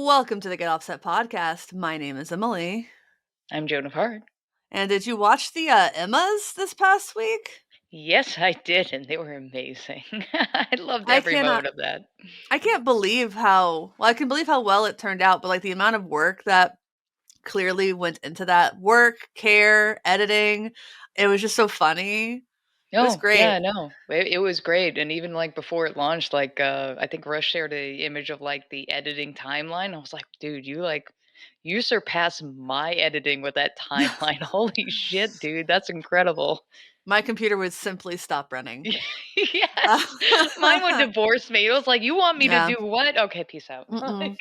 Welcome to the Get Offset podcast. My name is Emily. I'm Joan of H.E.R. And did you watch the Emmas this past week? Yes, I did, and they were amazing. I loved I every cannot. moment of that. I can't believe how well I can believe how well it turned out, but like the amount of work that clearly went into that work, care, editing, it was just so funny. It was Oh, great. yeah, no, it was great, and even like before it launched, I think Rush shared a image of like the editing timeline. I was like, dude, you surpass my editing with that timeline. Holy shit, dude, that's incredible. My computer would simply stop running. Uh, Yes, mine would divorce me. It was like, you want me to yeah. do what? Okay, peace out. Mm-mm.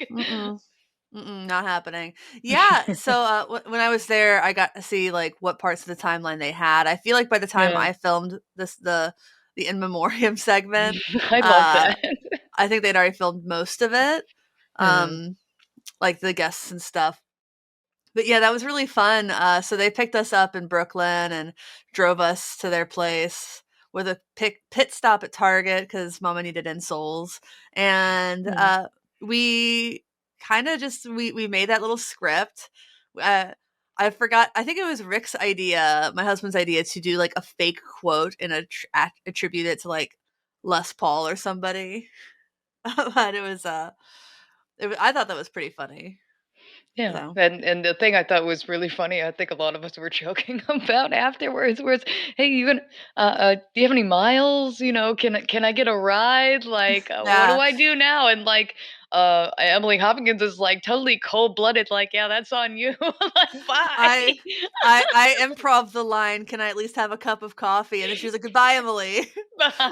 Mm-mm. Not happening. Yeah, so, when I was there, I got to see, like, what parts of the timeline they had. I feel like by the time Yeah, I filmed the in memoriam segment, I love uh, that. I think they'd already filmed most of it, Mhm. um, like, the guests and stuff. But, yeah, that was really fun. So they picked us up in Brooklyn and drove us to their place with a pit stop at Target because Mama needed insoles, and, Mhm. we kinda just we made that little script. Uh, I forgot I think it was Rick's idea, my husband's idea, to do, like, a fake quote and attribute it to, like, Les Paul or somebody. But I thought that was pretty funny, Yeah, so and the thing I thought was really funny, I think a lot of us were joking about afterwards was, "Hey, you gonna do you have any miles? Can I get a ride? Like, what do yeah. I do now?" And like, Emily Hopkins is like totally cold blooded, like, "Yeah, that's on you." Like, bye, I I improv the line, "Can I at least have a cup of coffee?" And then she was like, "Goodbye, Emily."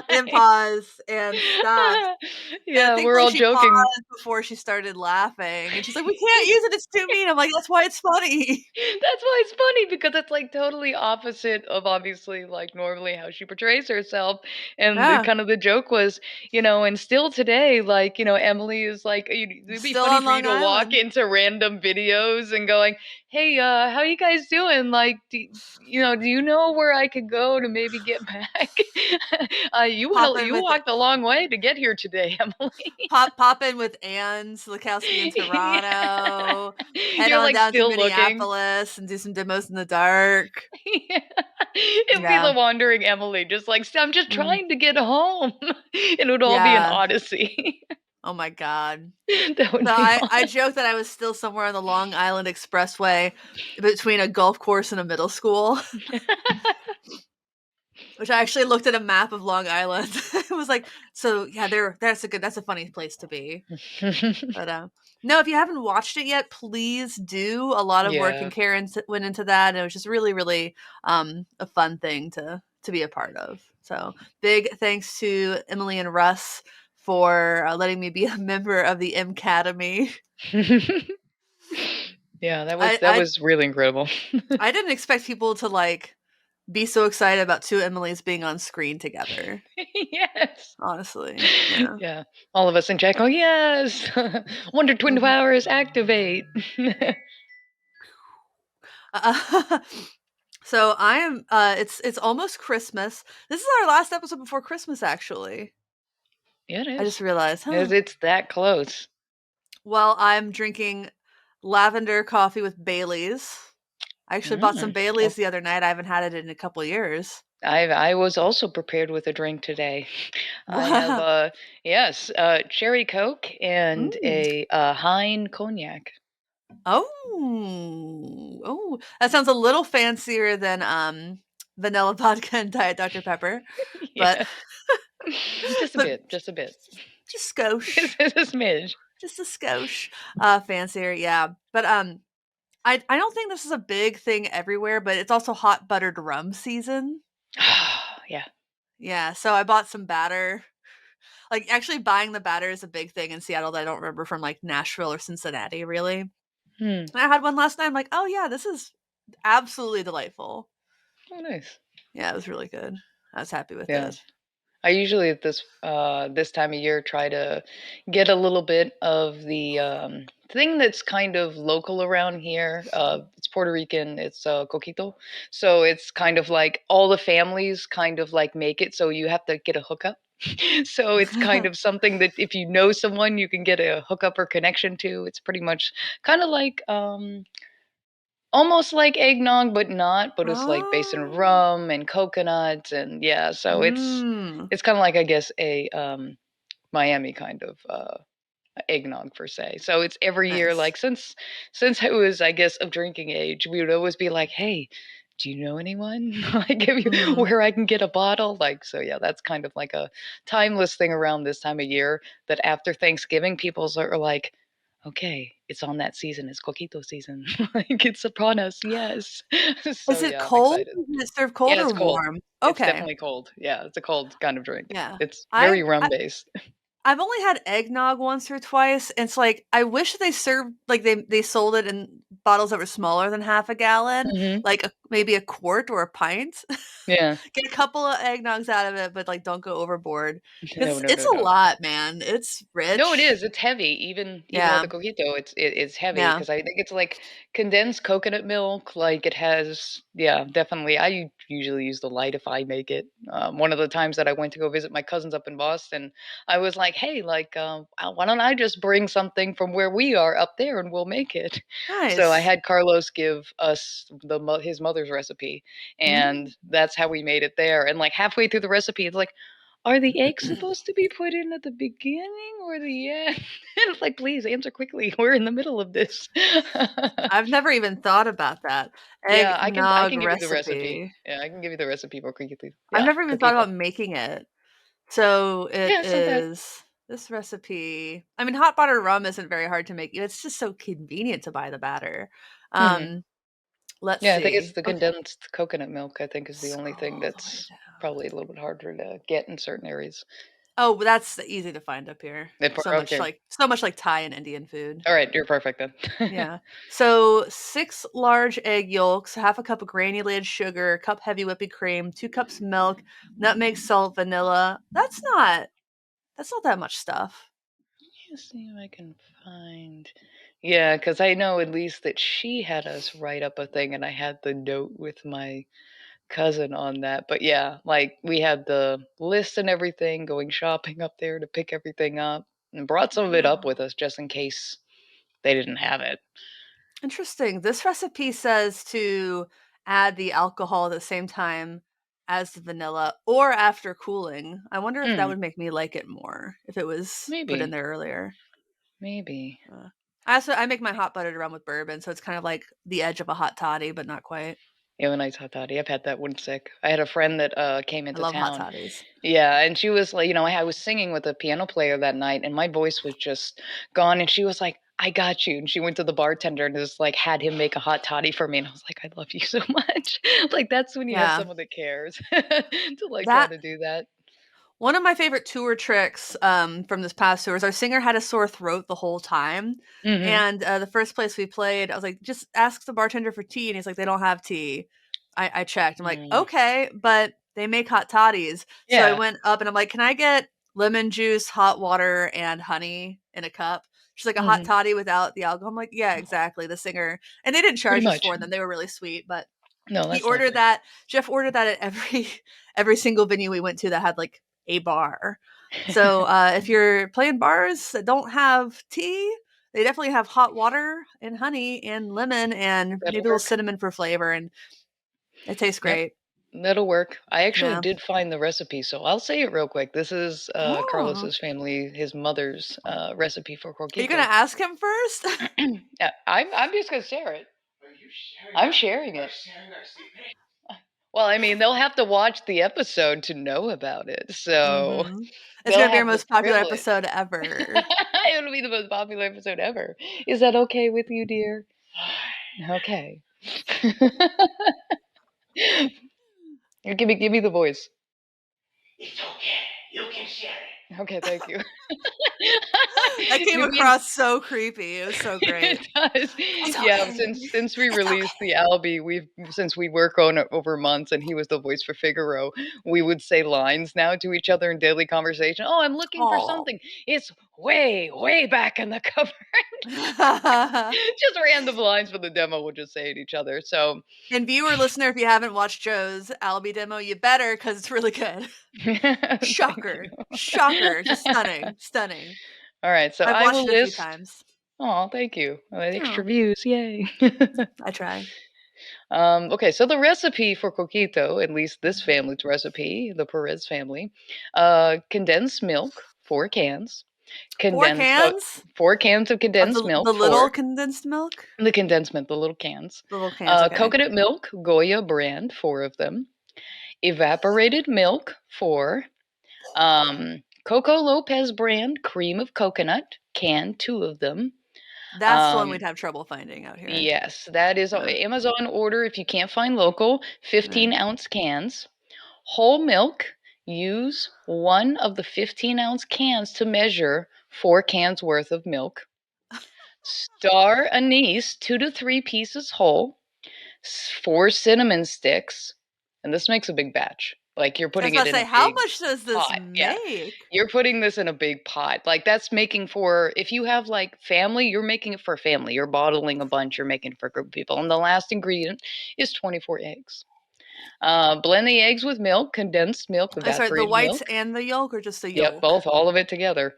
Then bye. pause and stopped. And Yeah, we're thankfully all she joking. paused before she started laughing, and she's like, "We can't use it, it's too mean." I'm like, "That's why it's funny." That's why it's funny because it's like totally opposite of obviously like normally how she portrays herself. And Yeah, kind of the joke was, and still today, like, Emily is like, it'd be still funny on for you Long to walk Island. into random videos and going, hey, how you guys doing? Like, do you know where I could go to maybe get back? Pop in You with walked a long way to get here today, Emily. pop in with Ann Slakowski in Yeah. Toronto, head You're on like down to still looking. Minneapolis and do some demos in the dark. Yeah. It'd be Yeah. the wandering Emily, just like, I'm just Mhm. trying to get home." It would all be an Yeah. odyssey. Oh my god. That would So be I awesome. joked that I was still somewhere on the Long Island Expressway between a golf course and a middle school, which I actually looked at a map of Long Island. It was like, so yeah, that's a funny place to be. But no, if you haven't watched it yet, please do. A lot of work Yeah. and care went into that, and it was just really, really a fun thing to be a part of. So big thanks to Emily and Russ for letting me be a member of the M Academy. Yeah, that was I, that I was really incredible. I didn't expect people to like be so excited about two Emilys being on screen together. Yes. Honestly, yeah. Yeah. All of us in chat go, yes. Wonder Twin Mhm. powers activate. Uh, so I am. It's almost Christmas. This is our last episode before Christmas, actually. Yeah, it I just is. realized, huh? It's that close. Well, I'm drinking lavender coffee with Bailey's. I actually bought some Mm. Bailey's the other night. I haven't had it in a couple years. I was also prepared with a drink today. I have Wow. yes, cherry coke and Mm. a Hein cognac. Oh, that sounds a little fancier than vanilla vodka and Diet Dr Pepper, but Yeah, just a but bit, just a bit, just skosh, just a smidge. just a skosh fancier, yeah. But I don't think this is a big thing everywhere, but it's also hot buttered rum season. Yeah. Yeah, so I bought some batter. Like actually buying the batter is a big thing in Seattle that I don't remember from like Nashville or Cincinnati really. And Hmm. I had one last night. I'm like, oh yeah, this is absolutely delightful. Oh, nice. Yeah, it was really good. I was happy with it. Yes. I usually at this time of year try to get a little bit of the thing that's kind of local around here. It's Puerto Rican. It's coquito, so it's kind of like all the families kind of like make it. So you have to get a hookup. So it's kind of something that if you know someone, you can get a hookup or connection to. It's pretty much kind of like almost like eggnog, but not. But it's like based in Oh. rum and coconut, and yeah. So Mm. it's kind of like I guess a Miami kind of eggnog per se. So it's every year, Nice. like since I was, I guess, of drinking age, we would always be like, "Hey, do you know anyone like if you, Mhm. where I can get a bottle?" Like, so yeah, that's kind of like a timeless thing around this time of year. That after Thanksgiving, people are like, "Okay, it's on that season. It's coquito season. Like it's upon us." Yes. So Is it yeah, I'm cold? excited. Is it served cold Yeah, or it's cold. warm? It's Okay. definitely cold. Yeah, it's a cold kind of drink. Yeah. It's I very rum I based. I've only had eggnog once or twice, and it's like, I wish they served like, they sold it in bottles that were smaller than half a gallon, Hmm. like, maybe a quart or a pint. Yeah. Get a couple of eggnogs out of it, but, like, don't go overboard. No, 'Cause no, it's no, a no. lot, man. It's No, it rich. is. It's heavy. Even with Yeah. the coquito, it's heavy Yeah. because I think it's like condensed coconut milk. Like it has, yeah, definitely. I usually use the light if I make it. One of the times that I went to go visit my cousins up in Boston, I was like, "Hey, like, why don't I just bring something from where we are up there and we'll make it?" So I Nice. had Carlos give us his mother's recipe, and Mm. that's how we made it there. And like halfway through the recipe, it's like, are the eggs supposed to be put in at the beginning or the end? It's like, please answer quickly. We're in the middle of this. I've never even thought about that. Yeah, I Eggnog can give you the recipe. recipe. Yeah, I can give you the recipe for coquito. I've Yeah, never even thought coquito. about making it. So it Yeah, it's not bad. is this recipe. I mean, hot buttered rum isn't very hard to make. It's just so convenient to buy the batter. Mhm. Um, let's Yeah, I think it's see. the Okay, condensed coconut milk, I think, is the only scroll thing all the way that's down. probably a little bit harder to get in certain areas. Oh, but that's easy to find up here. Okay. So much like Thai and Indian food. All right, you're perfect then. Yeah. So 6 large egg yolks, half a cup of granulated sugar, cup heavy whipping cream, 2 cups milk, nutmeg, salt, vanilla. That's not that much stuff. Let's see if I can find. Yeah, because I know at least that she had us write up a thing, and I had the note with my cousin on that. But yeah, like we had the list and everything, going shopping up there to pick everything up, and brought some of it up with Oh. us just in case they didn't have it. Interesting. This recipe says to add the alcohol at the same time as the vanilla or after cooling. I wonder if that Hmm, would make me like it more if it was put in maybe, there earlier. maybe. Uh, I make my hot buttered rum with bourbon, so it's kind of like the edge of a hot toddy, but not quite. Yeah, a nice hot toddy. I've had that one sick. I had a friend that came I into love hot town. toddies. Yeah, and she was like, I was singing with a piano player that night, and my voice was just gone. And she was like, "I got you." And she went to the bartender and just like had him make a hot toddy for me. And I was like, "I love you so much." Like that's when you have Yeah. someone that cares to like try That to do that. One of my favorite tour tricks, from this past tour is our singer had a sore throat the whole time, Hmm. and, the first place we played, I was like, "Just ask the bartender for tea," and he's like, "They don't have tea." I checked. I'm like, Mm. "Okay, but they make hot toddies." So I Yeah. went up and I'm like, "Can I get lemon juice, hot water, and honey in a cup?" She's like, "A hot Hmm. toddy without the alcohol?" I'm like, "Yeah, exactly." The singer, and they didn't Pretty charge us much. for them. They were really sweet, but No, he that's ordered lovely. that. Jeff ordered that at every single venue we went to that had like a bar. So if you're playing bars that don't have tea, they definitely have hot water and honey and lemon and That'll maybe a little work. cinnamon for flavor, and it tastes Yep. great. That'll work. I actually Yeah. did find the recipe, so I'll say it real quick. This is Oh, Carlos's family, his mother's recipe for are you gonna coquito. ask him first? Yeah, I'm just gonna share it. I'm sharing it. Well, I mean, they'll have to watch the episode to know about it, so Mm-hmm. It's they'll gonna be our have the most popular privilege. episode ever. It'll be the most popular episode ever. Is that okay with you, dear? Okay. Give me the voice. It's okay. You can share it. Okay, thank you. That came You've been across so creepy. It was so great. it does. It's Yeah, okay. since we It's released the Albie, we've since we work on it over months and he was the voice for Figaro, we would say lines now to each other in daily conversation. "Oh, I'm looking for okay. something. It's way, way back in the cupboard. Just random lines from the demo we'll just say at each other. So And viewer, listener, if you haven't watched Joe's Albie demo, you better, because it's really good. thank you. Shocker. Shocker. Just stunning. Stunning. All right, so I've I watched will it a few list. times. Oh, thank you. Extra Oh, views, yay. I try. Okay, so the recipe for coquito, at least this family's recipe, the Perez family, condensed milk, 4 cans, condensed 4 cans of Of condensed milk, the little condensed milk? the condensed milk, the little cans, The little cans, okay. coconut milk, Goya brand, 4 of them, evaporated milk, 4, Coco Lopez brand, cream of coconut, can, 2 of them. That's the one we'd Um, have trouble finding out here. yes, that is Yeah. Amazon order if you can't find local, Yeah. 15-ounce cans. Whole milk, use one of the 15-ounce cans to measure 4 cans worth of milk. Star anise, 2 to 3 pieces whole, 4 cinnamon sticks, and this makes a big batch. Like you're I was putting about it to in say, a how big much does this pot. Yeah. make? You're putting this in a big pot. Like that's making for if you have like family, you're making it for family. You're bottling a bunch, you're making it for a group of people. And the last ingredient is 24 eggs. Blend the eggs with milk, condensed milk, I'm sorry, the evaporated whites milk. and the yolk, or just the Yep, yolk? both, all of it together.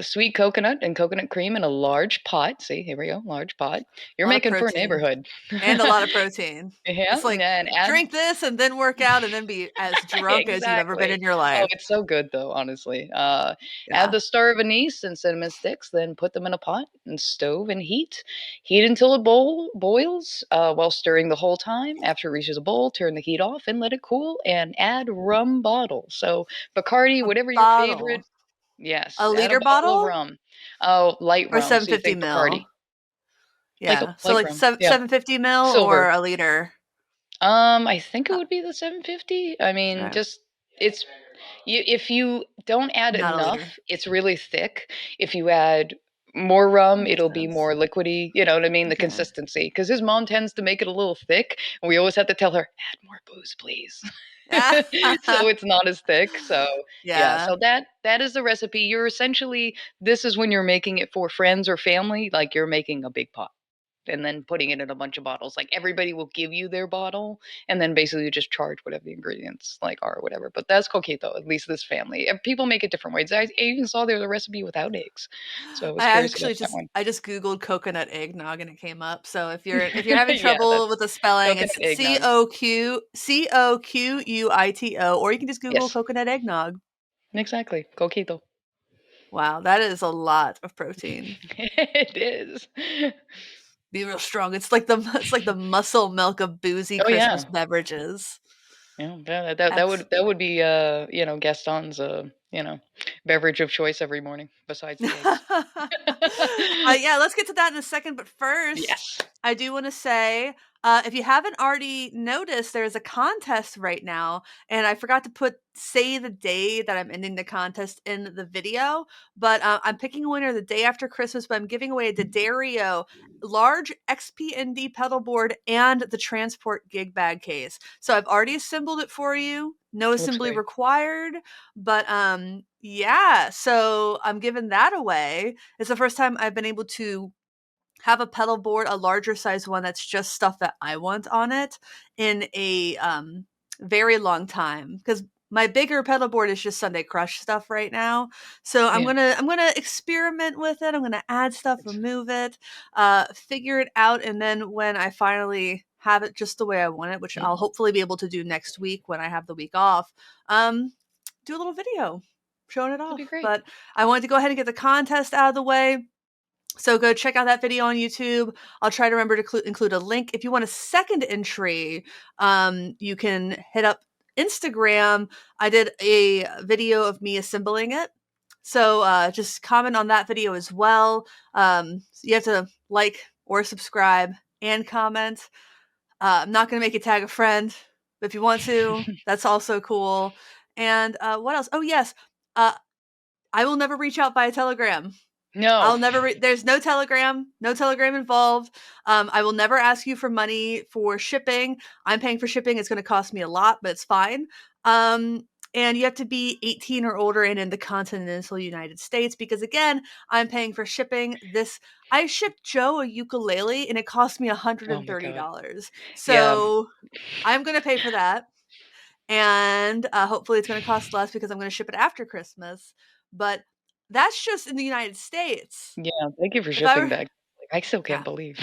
Sweet coconut and coconut cream in a large pot. See, here we go, large pot. A You're lot of making for a protein. neighborhood. And a lot of protein. Yeah, It's and like, then add drink this and then work out and then be as drunk as you've ever been exactly. in your Oh, life. it's so good though, honestly. Add Yeah. the star of anise and cinnamon sticks, then put them in a pot and stove and heat. Heat until it boils while stirring the whole time. After it reaches a boil, turn the heat off and let it cool and add rum bottle. So Bacardi, A whatever your favorite. bottle. A Yes, add a liter bottle of bottle rum. Oh, light or rum. So you 750 think Bacardi. mil? Yeah. So Light like rum. Yeah. 750 mil or Silver. a liter? I think it Uh, would be the 750. I mean, okay. just it's if you don't add Not a liter. enough, it's really thick. If you add more rum, Makes it'll be sense. more liquidy. You know what I mean? The Okay. consistency. Because his mom tends to make it a little thick, and we always have to tell her, add more booze, please. So it's not as thick. So yeah, Yeah. so that is the recipe. You're essentially this is when you're making it for friends or family, like you're making a big pot and then putting it in a bunch of bottles. Like everybody will give you their bottle, and then basically you just charge whatever the ingredients like are, or whatever. But that's coquito, at least this family. And people make it different ways. I even saw there was a recipe without eggs, so I was I curious about actually that one. just googled coconut eggnog and it came up. So if you're having Yeah, trouble with that's the spelling, coconut it's eggnog. COQUITO, or you can just Google Yes, coconut eggnog. exactly, coquito. Wow, that is a lot of protein. It is. Be real strong. It's like the muscle milk of boozy Oh Christmas yeah, beverages. yeah. That That's would be Gaston's beverage of choice every morning besides the eggs. Yeah, let's get to that in a second. But first, Yes. I do want to say if you haven't already noticed, there's a contest right now. And I forgot to say the day that I'm ending the contest in the video. But I'm picking a winner the day after Christmas. But I'm giving away a D'Addario large XP&D pedal board and the transport gig bag case. So I've already assembled it for you. No Looks assembly great. required. But yeah, so I'm giving that away. It's the first time I've been able to have a pedal board, a larger size one that's just stuff that I want on it in a very long time, because my bigger pedal board is just Sunday Crush stuff right now. So Yeah. I'm gonna experiment with it. I'm gonna add stuff, It's remove it, figure it out, and then when I finally have it just the way I want it, which I'll hopefully be able to do next week when I have the week off, um, do a little video showing it that'd be off. great. But I wanted to go ahead and get the contest out of the way. So go check out that video on YouTube. I'll try to remember to include a link. If you want a second entry, you can hit up Instagram. I did a video of me assembling it. So just comment on that video as well. So you have to like or subscribe and comment. I'm not going to make you tag a friend, but if you want to, that's also cool. And what else? Oh, yes. Uh, I will never reach out via Telegram. No. I'll never there's no telegram involved. I will never ask you for money for shipping. I'm paying for shipping. It's going to cost me a lot, but it's fine. Um and you have to be 18 or older and in the continental United States because again, I'm paying for shipping. This I shipped Joe a ukulele and it cost me Oh my god. $130. Yeah. So I'm going to pay for that. And hopefully it's going to cost less because I'm going to ship it after Christmas. But that's just in the United States. Yeah, thank you for If I shipping were, that. Like, I still can't yeah, believe.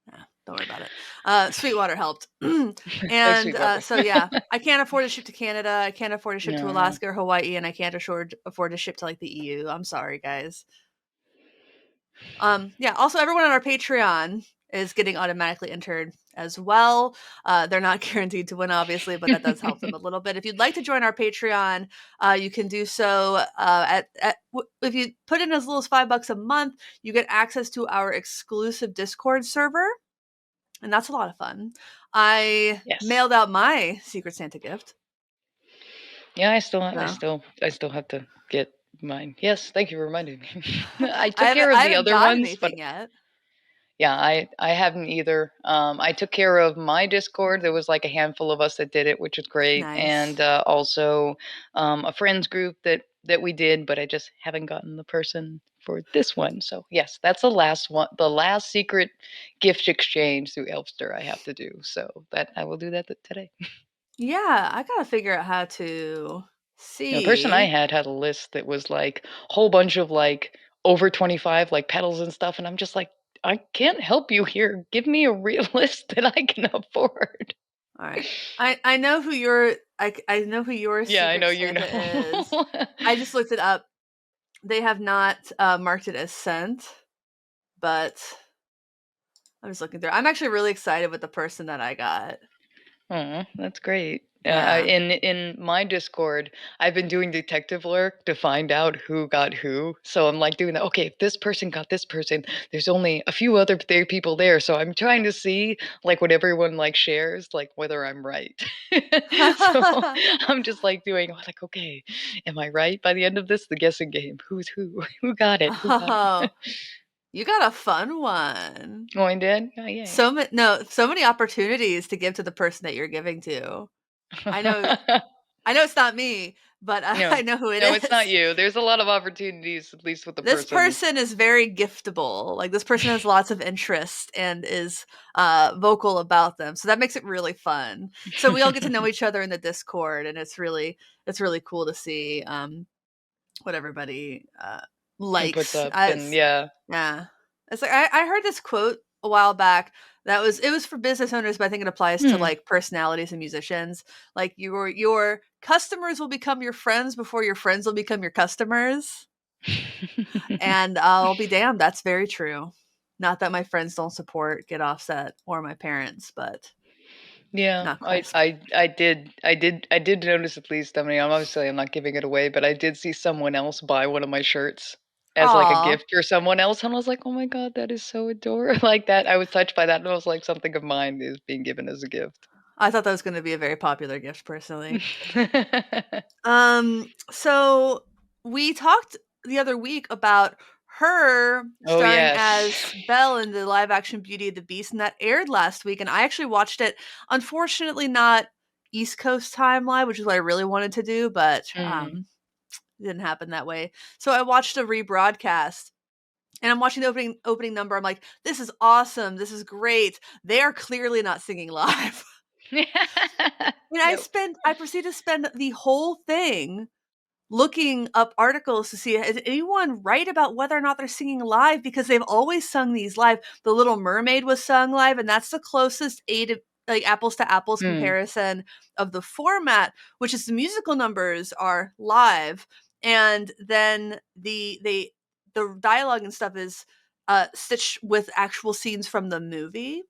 yeah, don't worry about it. Sweetwater helped. Thanks, And Sweetwater. so, yeah, I can't afford to ship to Canada. I can't afford to ship to No. Alaska or Hawaii. And I can't afford to ship to like the EU. I'm sorry, guys. Yeah, also everyone on our Patreon is getting automatically entered as well. They're not guaranteed to win, obviously, but that does help them a little bit. If you'd like to join our Patreon, you can do so if you put in as little as $5 a month, you get access to our exclusive Discord server, and that's a lot of fun. I Yes. mailed out my Secret Santa gift. Yeah, I still I So still I still have to get mine. Yes, thank you for reminding me. I took I care of the haven't other got ones, but anything yet. yeah, I haven't either. I took care of my Discord. There was like a handful of us that did it, which is great, and Nice. also a friends group that we did, but I just haven't gotten the person for this one. So yes, that's the last one, the last secret gift exchange through Elfster I have to do. So that I will do that today. Yeah, I gotta figure out how to You know, the person I see. had a list that was like a whole bunch of like over 25 like pedals and stuff, and I'm just like, I can't help you here. Give me a real list that I can afford. All right. I know who your I know who your Yeah, I Secret know you Santa is. know. I just looked it up. They have not marked it as sent, but I'm just looking through. I'm actually really excited with the person that I got. Oh, that's great. Yeah. In my Discord, I've been doing detective work to find out who got who. So I'm like doing that. Okay, if this person got this person, there's only a few other people there. So I'm trying to see like what everyone like shares, like whether I'm right. So I'm just like doing like, okay, am I right by the end of this? The guessing game. Who's who? Who got it? Who got Oh, it? you got a fun one. Oh, I did. Oh, yay. So many opportunities to give to the person that you're giving to. I know I know it's not me, but No. I know who it No, it's not is. you. There's a lot of opportunities, at least with the This person. person is very giftable. Like this person has lots of interest and is vocal about them. So that makes it really fun. So we all get to know each other in the Discord and it's really cool to see what everybody And puts likes. up and yeah. Yeah. It's like I heard this quote a while back that was it was for business owners, but I think it applies to Hmm. like personalities and musicians. Like your customers will become your friends before your friends will become your customers. And I'll be damned, that's very true. Not that my friends don't support Get Offset or my parents, but Yeah, not I quite. I I did I did notice at least. I mean, obviously I'm not giving it away, but I did see someone else buy one of my shirts as like a Aw. gift for someone else, and I was like, "Oh my god, that is so adorable!" Like that, I was touched by that, and I was like, something of mine is being given as a gift. I thought that was gonna be a very popular gift personally. So we talked the other week about her Oh starring yes. as Belle in the live action Beauty and the Beast, and that aired last week, and I actually watched it. Unfortunately, not East Coast time live, which is what I really wanted to do, but Mm. it didn't happen that way. So I watched a rebroadcast. And I'm watching the opening number. I'm like, this is awesome. This is great. They are clearly not singing live. And Yep. I proceeded to spend the whole thing looking up articles to see is anyone right about whether or not they're singing live because they've always sung these live. The Little Mermaid was sung live, and that's the closest like apples to apples Mm. comparison of the format, which is the musical numbers are live, and then the dialogue and stuff is stitched with actual scenes from the movie.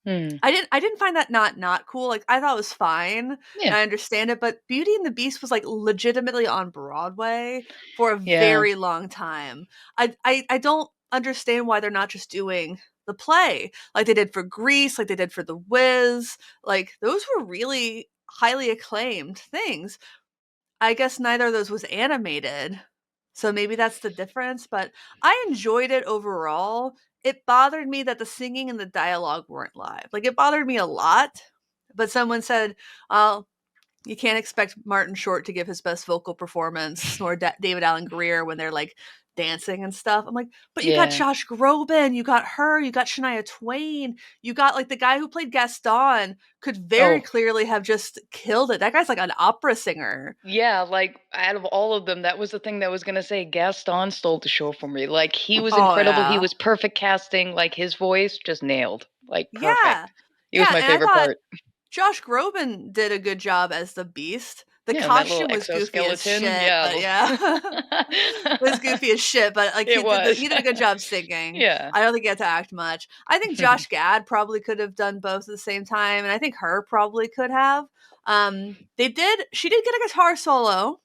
Mm. I didn't find that not cool, like, I thought it was fine, and Yeah. I understand it, but Beauty and the Beast was, like, legitimately on Broadway for a Yeah. very long time. I don't understand why they're not just doing the play, like they did for Grease, like they did for The Wiz, like, those were really highly acclaimed things. I guess neither of those was animated, so maybe that's the difference, but I enjoyed it overall. It bothered me that the singing and the dialogue weren't live. Like, it bothered me a lot, but someone said, "Well, You can't expect Martin Short to give his best vocal performance, nor David Allen Greer when they're like dancing and stuff. I'm like, but you got Yeah. Josh Groban, you got her, you got Shania Twain, you got like the guy who played Gaston could very Oh, clearly have just killed it. That guy's like an opera singer. yeah, like, out of all of them, that was the thing that I was gonna say, Gaston stole the show for me, like, he was Oh incredible, he yeah. was perfect casting, like, his voice just nailed, like, Yeah. perfect. He was Yeah, my and I favorite thought part. Josh Groban did a good job as the Beast. The Yeah, and that little costume was goofy as exoskeleton, shit, yeah, but yeah. was goofy as shit, but like it was. he did a good job singing. Yeah. I don't think he had to act much. I think Josh Gad probably could have done both at the same time, and I think her probably could have. They did. She did get a guitar solo.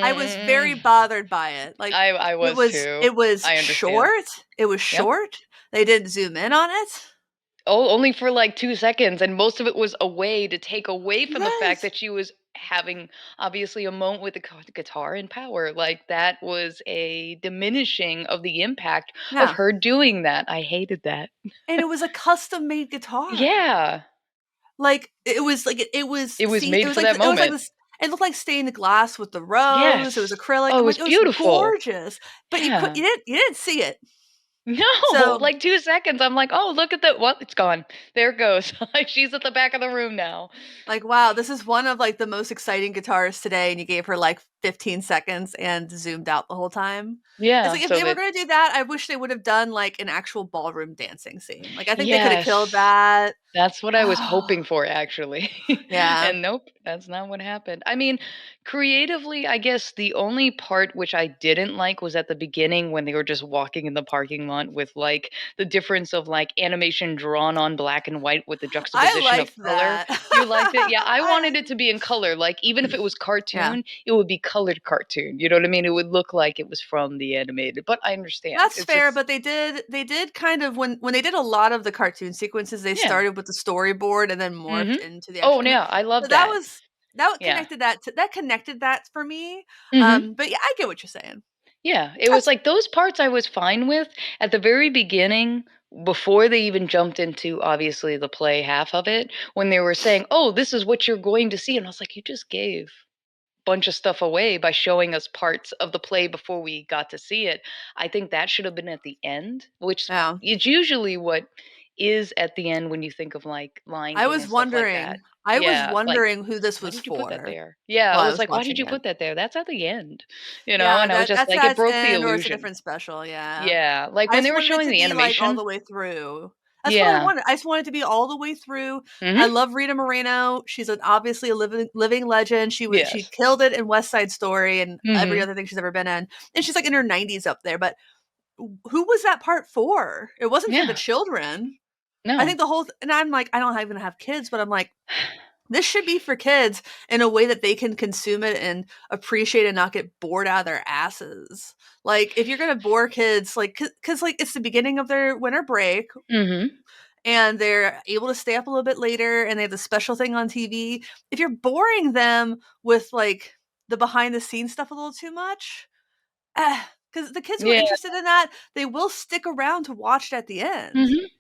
I was very Mm, bothered by it. Like I was too. it was I understand. short. It was Yep. short. They didn't zoom in on it. Oh, only for like 2 seconds, and most of it was a way to take away from the fact Right. that she was having, obviously, a moment with the guitar and power, like, that was a diminishing of the impact of Yeah. her doing that. I hated that. And it was a custom made guitar. Yeah. Like, it was like it was It was see, made for that it was like moment. this it looked like stained glass with the rose, it was Yes. acrylic, Oh, I'm it like, was "It was beautiful. gorgeous," but Yeah. you didn't see it. No, So, like 2 seconds, I'm like, "Oh, look at that. Well, it's gone. There it goes." Like, she's at the back of the room now. like, wow, this is one of, like, the most exciting guitarists today, and you gave her, like, 15 seconds and zoomed out the whole time. It's Yeah, like, if so they were that gonna do that, I wish they would have done, like, an actual ballroom dancing scene. Like, I think they coulda killed yes. that. That's what I was hoping for, actually. Yeah. And nope, that's not what happened. I mean, creatively, I guess the only part which I didn't like was at the beginning when they were just walking in the parking lot with, like, the difference of, like, animation drawn on black and white with the I juxtaposition of liked color. that. You liked it? Yeah, I I wanted liked it to be in color, like, even if it was Yeah. cartoon, it would be colored cartoon, you know what I mean? It would look like it was from the animated, but I understand. That's It's fair, just but they did kind of when they did a lot of the cartoon sequences, they yeah. started with the storyboard and then morphed Mhm. into the Oh, actual yeah, I love so that that. was that Yeah. connected that for me. Mhm. But yeah, I get what you're saying. Yeah, it was That's like those parts I was fine with at the very beginning before they even jumped into obviously the play half of it when they were saying, "Oh, this is what you're going to see." And I was like, "You just gave a bunch of stuff away by showing us parts of the play before we got to see it." I think that should have been at the end, which yeah. is usually what is at the end when you think of like Lion King and stuff like that. I was Yeah, like wondering who this why was did you put that for there? Yeah, I while I was was like, why did watching you it. put that there? That's at the end, you know? Yeah, And I was just that's like, it at its broke the end or it's a illusion. different special, yeah. Yeah, like I when just they were wanted it showing to the be, like, all animation. the way through. That's what I Yeah. wanted. I just wanted it to be all the way through. I Mhm. love Rita Moreno. She's obviously a living legend. She Yes. killed it in West Side Story and every Mhm. other thing she's ever been in, and she's, like, in her 90s up there, but who was that part for? It wasn't for the Yeah. children. I No. think the whole and I'm like, I don't even have kids, but I'm like, this should be for kids in a way that they can consume it and appreciate and not get bored out of their asses. Like, if you're gonna bore kids, like, because like it's the beginning of their winter break, Mhm. and they're able to stay up a little bit later, and they have the special thing on TV. If you're boring them with like the behind the scenes stuff a little too much, because the kids who are Yeah. interested in that, they will stick around to watch it at the end. Mhm.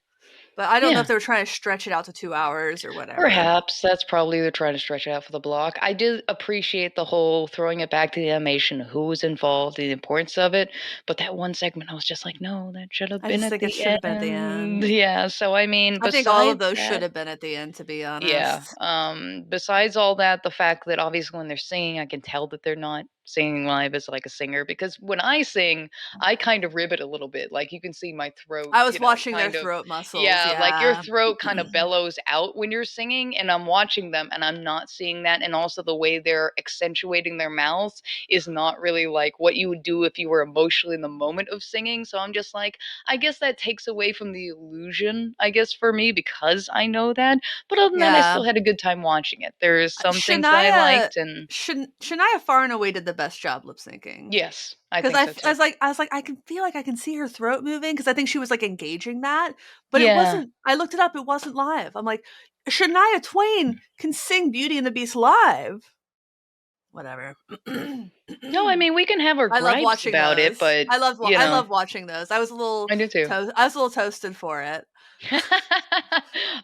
But I don't know if Yeah. they were trying to stretch it out to 2 hours or whatever. Perhaps that's probably they're trying to stretch it out for the block. I did appreciate the whole throwing it back to the animation, who was involved, the importance of it, but that one segment, I was just like, "No, that should have I been just at think it the should have been at the end." end. Yeah, so I mean, I think all of besides those should that. have been at the end, to be Yeah, honest. besides all that, the fact that obviously when they're singing, I can tell that they're not singing live as like a singer because when I sing, I kind of ribbit a little bit. Like you can see my throat, I was watching their kind of, throat muscles, yeah, like your yeah. throat kind of bellows out when you're singing, and I'm watching them and I'm not seeing that. And also the way they're accentuating their mouths is not really like what you would do if you were emotionally in the moment of singing. So I'm just like, I guess that takes away from the illusion, I guess, for me because I know that. But other than that, I Yeah. still had a good time watching it. There's some things that I Shania liked, and Shania far and away did the best job lip syncing. yes, I 'Cause think so too. I was like, I can feel like I can see her throat moving because I think she was, like, engaging that, but it Yeah. wasn't I looked it up, it wasn't live. I'm like, Shania Twain can sing Beauty and the Beast live. Whatever. No, I mean, we can have our I love gripes watching about it, those. but, I love watching those. I do too. I was a little toasted for it.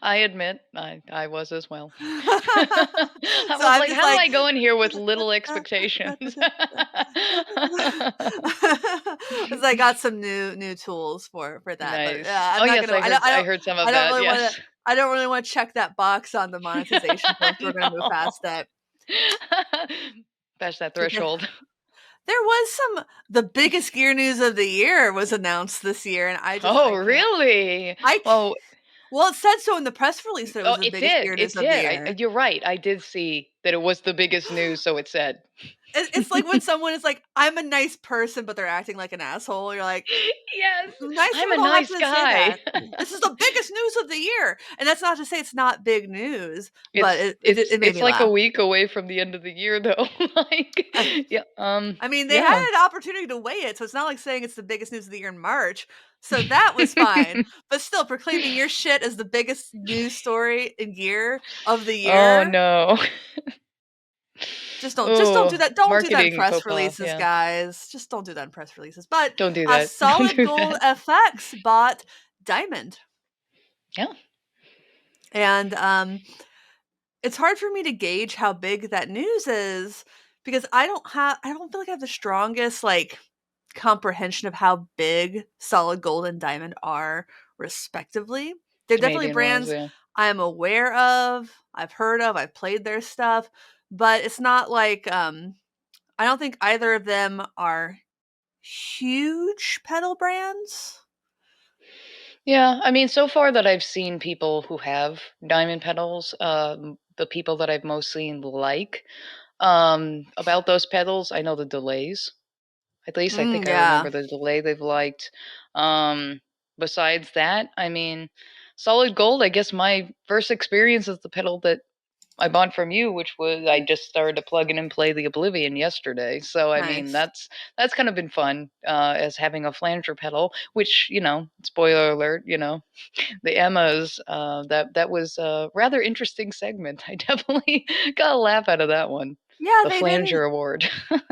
I admit I was as well. I So was I'm like, just "How do like I go in here with little expectations?" 'cause I got some new tools for that, but, Nice. I'm Oh, not yes, gonna I heard some I of don't that, really wanna yes. check that box on the monetization folks. We're gonna move No. past that. Past that But threshold. there was some the biggest gear news of the year was announced this year, and Oh, I can't really? I c Well, well, it said so in the press release that it was oh, the biggest gear it news of the did. year. You're right, I did see that it was the biggest news, so it said. It's like when someone is like, "I'm a nice person," but they're acting like an asshole. You're like, Yes, nice I'm people a don't have nice to say guy. that. This is the biggest news of the year, and that's not to say it's not big news, but it made It's me like a laugh. week away from the end of the year though. Like, I yeah, I mean, they yeah. had an opportunity to weigh it, so it's not like saying it's the biggest news of the year in March. So that was fine, but still proclaiming your shit as the biggest news story in gear of the Oh, year. no. Just don't do Oh, that. Don't do that in marketing press faux pas, releases, yeah. guys. Just don't do that in press releases. But Don't do that. Don't Solid do Gold that. FX bought Diamond, Yeah, and it's hard for me to gauge how big that news is because I don't feel like I have the strongest like comprehension of how big Solid Gold and Diamond are respectively. They're definitely Canadian-wise, brands yeah. I'm aware of, I've heard of, I've played their stuff, but it's not like I don't think either of them are huge pedal brands. Yeah, I mean, so far that I've seen people who have diamond pedals, the people that I've most seen like, about those pedals, I know the delays. At least I think I Yeah, remember the delay they've liked. Um, Besides that, I mean, Solid Gold, I guess my first experience is the pedal that I bought from you, which was I just started to plug in and play the Oblivion yesterday. So I mean, nice. that's kind of been fun as having a flanger pedal. Which spoiler alert, the Emmas. That was a rather interesting segment. I definitely got a laugh out of that one. Yeah, The they Flanger didn't. Award.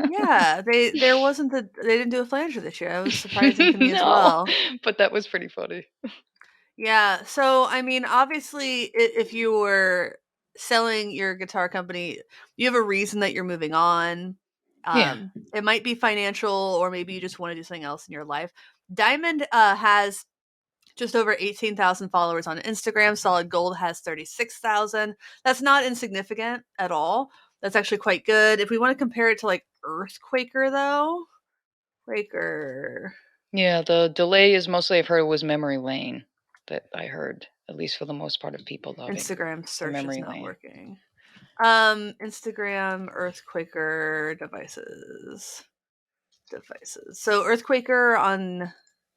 Yeah, they didn't do a flanger this year. That was surprising to me as No, well. but that was pretty funny. Yeah, so I mean, obviously, if you were selling your guitar company, you have a reason that you're moving on. Yeah. It might be financial, or maybe you just want to do something else in your life. Diamond has just over 18,000 followers on Instagram. Solid Gold has 36,000. That's not insignificant at all. That's actually quite good. If we want to compare it to like Earthquaker, though, Quaker Yeah, the delay is mostly I've heard was memory lane that I heard, at least for the most part of people loving Instagram the search is memory not lane. working. Instagram Earthquaker devices. So Earthquaker on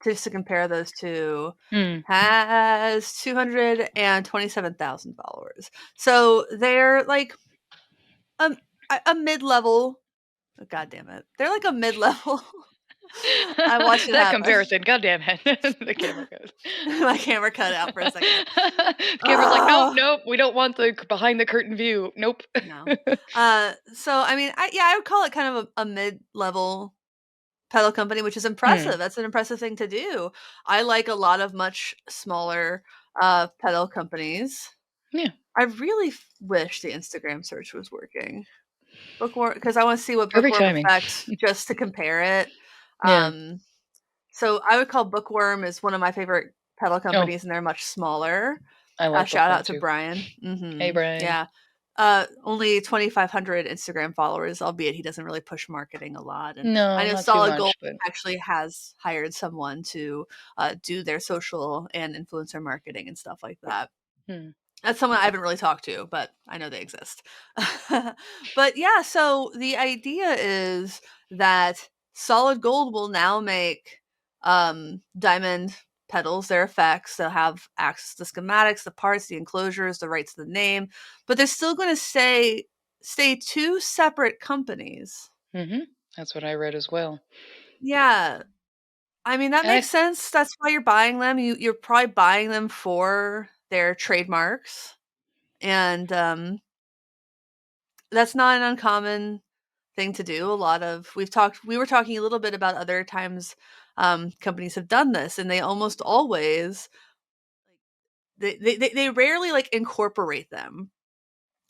just to compare those two Hmm. has 227,000 followers. So they're like a, a mid-level. Oh, God damn it. They're like a mid-level. I watched it That happen. comparison, god damn it. The camera goes. My camera cut out for a second. The camera's like, nope, Oh, nope, we don't want the behind the curtain view. Nope. no. So I mean, I would call it kind of a mid-level pedal company, which is Hmm. impressive. That's an impressive thing to do. I like a lot of much smaller pedal companies. Yeah. I really wish the Instagram search was working. Bookworm, because I want to see what Perfect Bookworm timing. affects just to compare it. Yeah. Um, so I would call Bookworm is one of my favorite pedal Oh, companies, and they're much smaller. I like Shout bookworm out to too. Brian. Hey, Brian. Yeah. Only 2,500 Instagram followers, albeit he doesn't really push marketing a lot. And I No, know not too Solid Gold much, but actually has hired someone to do their social and influencer marketing and stuff like that. hmm. That's someone I haven't really talked to, but I know they exist. But yeah, so the idea is that Solid Gold will now make diamond pedals, their effects. They'll have access to schematics, the parts, the enclosures, the rights to the name, but they're still going to stay two separate companies. Mm-hmm. That's what I read as well. Yeah, I mean that And makes sense. That's why you're buying them. You're probably buying them for their trademarks, and that's not an uncommon. thing to do. A lot of we were talking a little bit about other times companies have done this, and they almost always they rarely like incorporate them.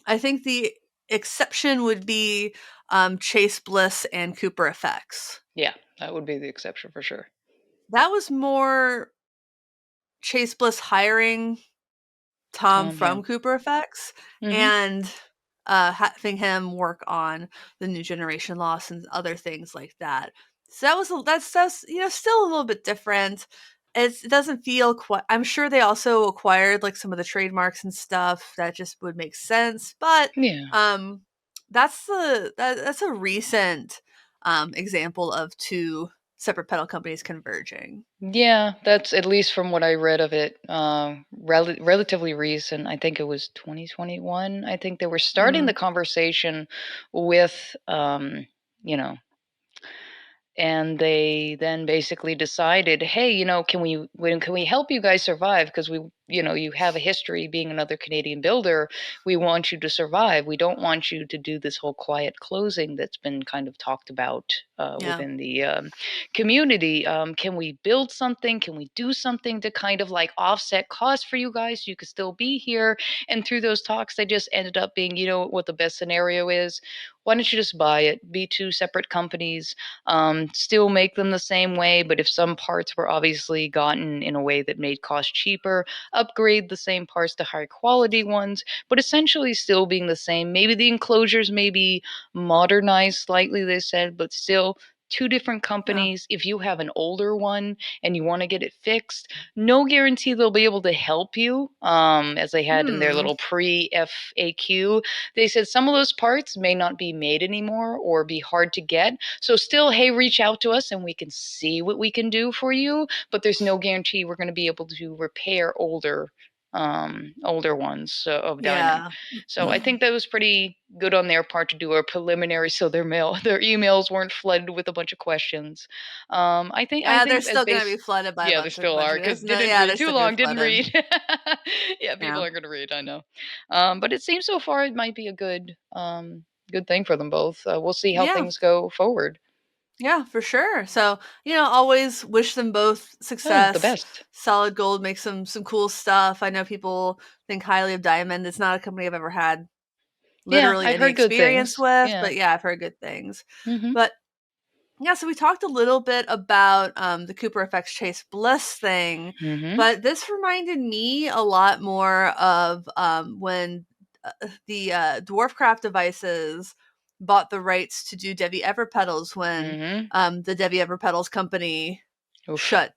I think the exception would be Chase Bliss and Cooper Effects. Yeah, that would be the exception for sure. That was more Chase Bliss hiring Tom Tom, yeah. from Cooper Effects Mhm. and having him work on the New Generation Loss and other things like that. So that's still a little bit different. It doesn't feel quite. I'm sure they also acquired like some of the trademarks and stuff that just would make sense, but Yeah. um, that's a recent example of two separate pedal companies converging. Yeah, that's at least from what I read of it, relatively recent. I think it was 2021. I think they were starting the Mm, conversation with, you know, and they then basically decided, hey, can we help you guys survive, because you have a history being another Canadian builder. We want you to survive. We don't want you to do this whole quiet closing that's been kind of talked about yeah, within the community. Can we build something? Can we do something to kind of like offset costs for you guys so you could still be here? And through those talks, they just ended up being, what the best scenario is. Why don't you just buy it, be two separate companies, still make them the same way, but if some parts were obviously gotten in a way that made cost cheaper, upgrade the same parts to higher quality ones, but essentially still being the same. Maybe the enclosures may be modernized slightly, they said, but still two different yeah, companies. If you have an older one and you want to get it fixed, no guarantee they'll be able to help you, as they had in their hmm, little pre FAQ. They said some of those parts may not be made anymore or be hard to get, so still, hey, reach out to us and we can see what we can do for you. But there's no guarantee we're going to be able to repair older ones of Diamond. yeah. So I think that was pretty good on their part to do a preliminary, so their emails weren't flooded with a bunch of questions. I Yeah, they're think as still gonna be base. flooded by a Yeah, they bunch of still are because questions. No, didn't yeah, read they're too still gonna be long. Didn't flooded. read. Yeah, people Yeah. aren't going to read. I know, but it seems so far it might be a good thing for them both. We'll see how Yeah. things go forward. Yeah, for sure. So, always wish them both Oh, the success. best. Solid Gold makes some cool stuff. I know people think highly of Diamond. It's not a company I've ever had Yeah, literally I've any heard good experience things. with, Yeah. but yeah, I've heard good things. Mhm. But yeah, so we talked a little bit about the Cooper Effects Chase Bliss thing, Mhm. but this reminded me a lot more of when the Dwarfcraft Devices bought the rights to do Debbie Ever pedals when Mhm. the Debbie Ever pedals company Oof. shut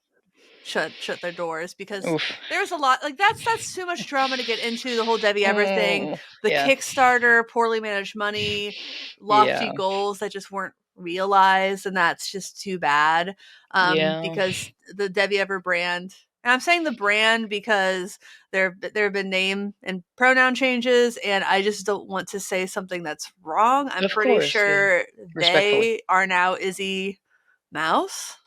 shut their doors because Oof. there was a lot like that's too much drama to get into the whole Debbie Ever thing, Oh, the yeah. Kickstarter, poorly managed money, lofty Yeah. goals that just weren't realized, and that's just too bad. Yeah. Because the Debbie Ever brand, and I'm saying the brand because there have been name and pronoun changes, and I just don't want to say something that's wrong. I'm Of pretty course, yeah. sure Respectfully. they are now Izzy Mouse,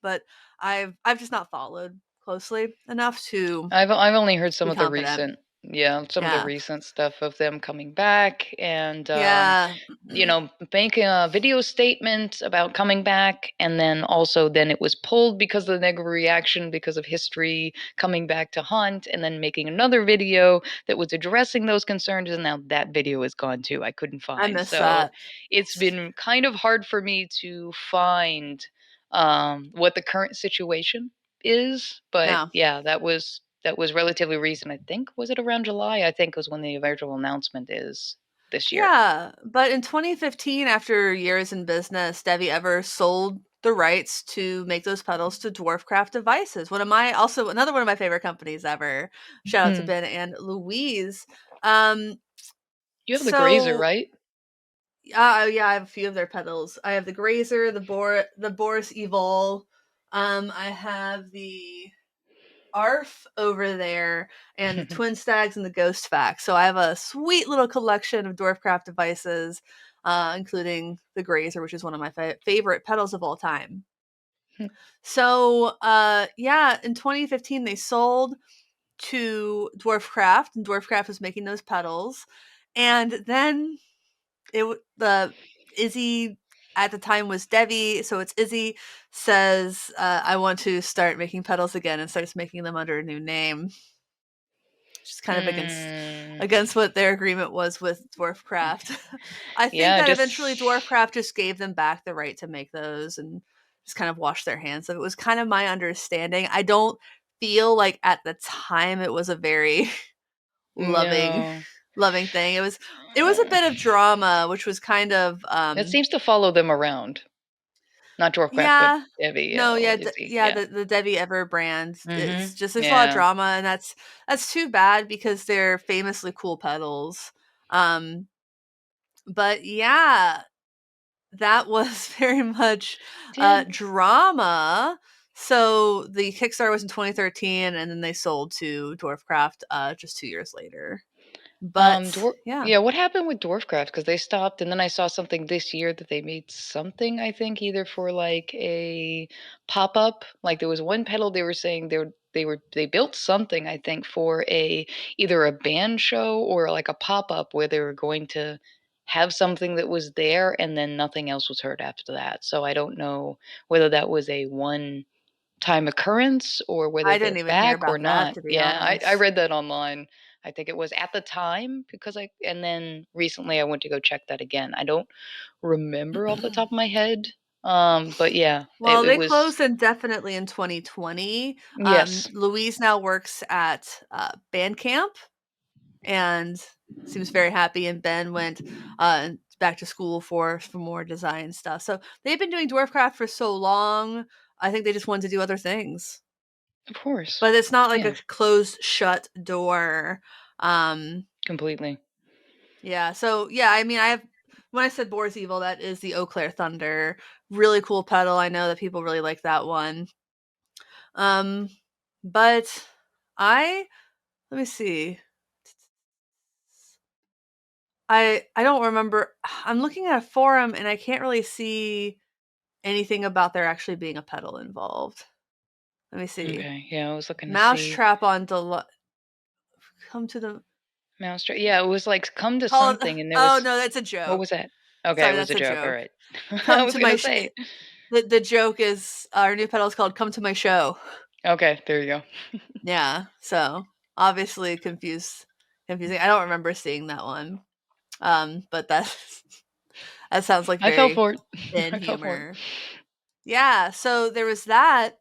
but I've just not followed closely enough to I've only heard some be of the confident. recent, yeah, some of the Yeah. recent stuff of them coming back and Yeah. making a video statement about coming back, and then it was pulled because of the negative reaction because of history coming back to hunt, and then making another video that was addressing those concerns, and now that video is gone too. I couldn't I find. miss So that. it's been kind of hard for me to find what the current situation is, but Yeah. yeah, that was relatively recent. I think, was it around July? I think was when the eventual announcement is this year. Yeah, but in 2015, after years in business, Debbie Ever sold the rights to make those pedals to Dwarfcraft Devices. Also another one of my favorite companies ever. Shout out to Hmm. Ben and Louise. Um, You have the Grazer, so right? yeah, I have a few of their pedals. I have the Grazer, the Boris Evol. I have the ARF over there, and the Twin Stags and the Ghost Fact. So I have a sweet little collection of Dwarfcraft devices, including the Grazer, which is one of my favorite pedals of all time. So yeah, in 2015 they sold to Dwarfcraft, and Dwarfcraft was making those pedals, and then the Izzy at the time was Devi, so it's Izzy says, "I want to start making pedals again," and starts making them under a new name, which is kind of Mm, against what their agreement was with Dwarfcraft. I think yeah, that just eventually Dwarfcraft just gave them back the right to make those and just kind of washed their hands of it. Was kind of my understanding. I don't feel like at the time it was a very loving no. loving thing. It was a bit of drama, which was kind of It seems to follow them around. Not Dwarfcraft, but yeah. Debbie, No, or yeah, Izzy, yeah, yeah. the Debbie Ever brand. It's Mhm. just there's a lot of Yeah. drama, and that's too bad because they're famously cool pedals. Um, but yeah, that was very much Yeah. drama. So the Kickstarter was in 2013, and then they sold to Dwarfcraft just 2 years later. But yeah, Yeah, what happened with Dwarfcraft? Because they stopped, and then I saw something this year that they made something, I think, either for, like, a pop-up, like, there was one pedal they were saying they built something, I think, for a either a band show or, like, a pop-up where they were going to have something that was there, and then nothing else was heard after that, so I don't know whether that was a one-time occurrence or whether I they're didn't even hear back or about that not. to be Yeah, I honest. read that online. I think it was at the time because and then recently I went to go check that again. I don't remember off the top of my head. But yeah, Well, it they was closed indefinitely in 2020. yes, Louise now works at Bandcamp and seems very happy. And Ben went back to school for more design stuff. So they've been doing Dwarfcraft for so long. I think they just wanted to do other things, of course. but it's not like a Yeah, closed shut door. Um, completely. yeah. So yeah, I mean, I have when I said Boar's Evil, that is the Eau Claire Thunder. Really cool pedal. I know that people really like that one. Um, but I let me see. I don't remember. I'm looking at a forum and I can't really see anything about there actually being a pedal involved. Let me see. Okay. Yeah, I was looking to see Mousetrap on come to the Mousetrap. Yeah, it was like come to call it. something, and there Oh was no, that's a what joke. was that? Okay, it Sorry, was that's a a joke. All joke. right. I Come was to my gonna say. the joke is our new pedal is called "Come to My Show." Okay, there you go. Yeah, so obviously confusing. I don't remember seeing that one. But that that sounds like I fell very for it. thin I fell for it. humor. Yeah, so there was that.